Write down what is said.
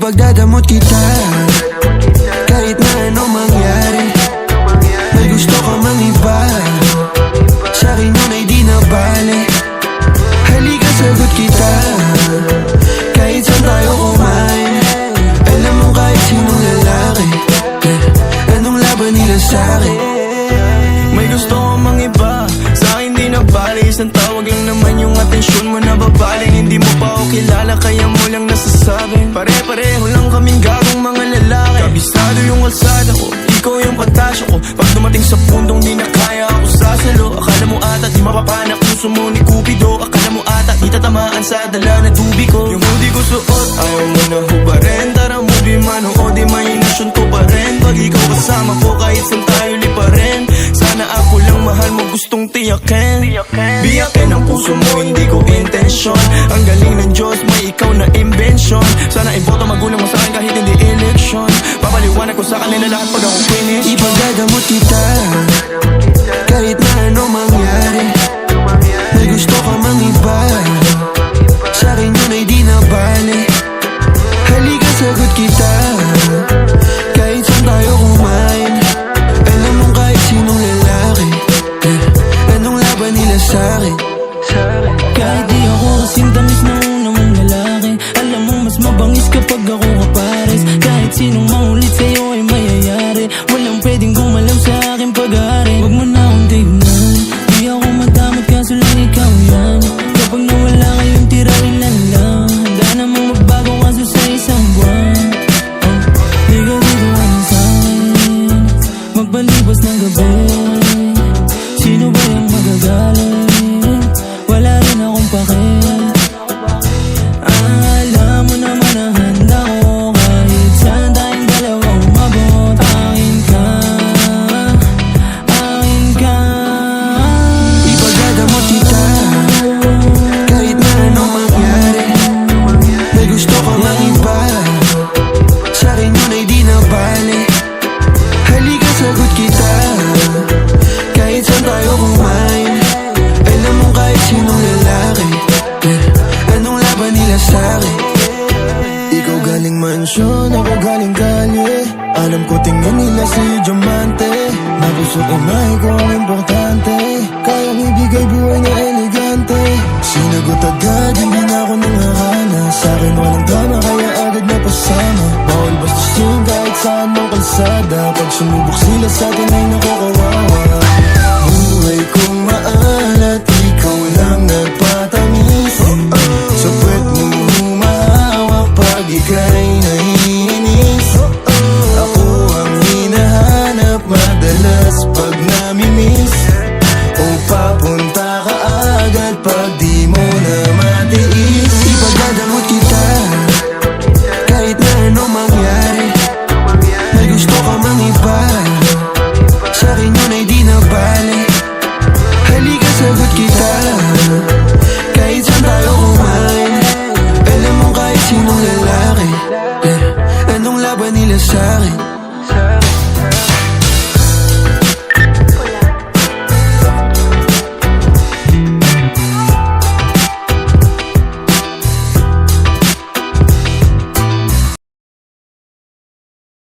Ipagdadamot kita kahit na anong mangyari. May gusto ka mang iba, sa'kin yun ay di na bale. Halika sagot kita kahit saan tayo kumain. Alam mo kahit sinong lalaki, anong laban nila sa'kin. May gusto ko mang iba, sa'kin di na bale. Isang tawag lang naman yung atensyon mo na babaling. Hindi mo pa ako kilala kaya mo lang nasasabi. Pare-pareho lang kaming gagong mga lalaki. Kabisado yung alsada ko, ikaw yung katasya ko. Pag dumating sa puntong di na kaya ako sasalo. Akala mo ata di mapapanak puso mo ni Cupido. Akala mo ata di tatamaan sa dala na tubi ko. Yung hoodie ko suot, ayaw mo na hubarin. Tara movie man o di imahinasyon ko pa rin. Pag ikaw kasama ko kahit saan tayo liparin. Sana ako lang mahal mo gustong tiyakin. Biyakin ang puso mo hindi ko intensyon. Ang galing ng Diyos may ikaw na invention. Sana iboto magulang mo sa'kin kahit hindi election. Papaliwanag ko sa kanila lahat pag ako finish. Ipagdadamot kita kahit na anong mangyari. May gusto ka mang iba, sa'kin yun ay di na bale. Halika sagot kita kahit saan tayo kumain. Alam mo kahit sinong lalaki, anong laban nila sa'kin. Kahit di ako kasing tamis na una mong lalaki, alam mo mas mabangis kapag ako kapares. Kahit sinong maulit sa'yo ay mayayari. Walang pwedeng gumalam sa aking pag-aari. Huwag mo na akong tignan, di ako madamot kaso lang ikaw yan. Kapag nawala kayong tira ilan lang, handa namang magbago kaso sa isang buwan. Di ka dito ano sa'kin, magpalibas ng gabi. Sino ba yung magagaling? Wala rin akong pake. Alam mo naman na handa ko kahit saan tayong dalawa umabot. Akin ka, akin ka. Ipagdadamot kita kahit na anong mangyari. May gusto ka mang iba, sa'kin yun ay di na bale. Halika sagot kita kahit saan tayo kumain. Alam mo kahit sinong lalaki, anong laban nila sa'kin. Ikaw galing mansyon, ako galing kalye. Alam ko tingin nila sa'yo diamante. Na puso't unahe ko ang importante. Kayang ibigay buhay na elegante. Sinagot agad, hindi na ako nangakala. Sa'kin walang drama, kaya agad na pasama. Bawal bastusin kahit saan mong kalsada. Pag sumubok sila sa'tin ay nakukawa.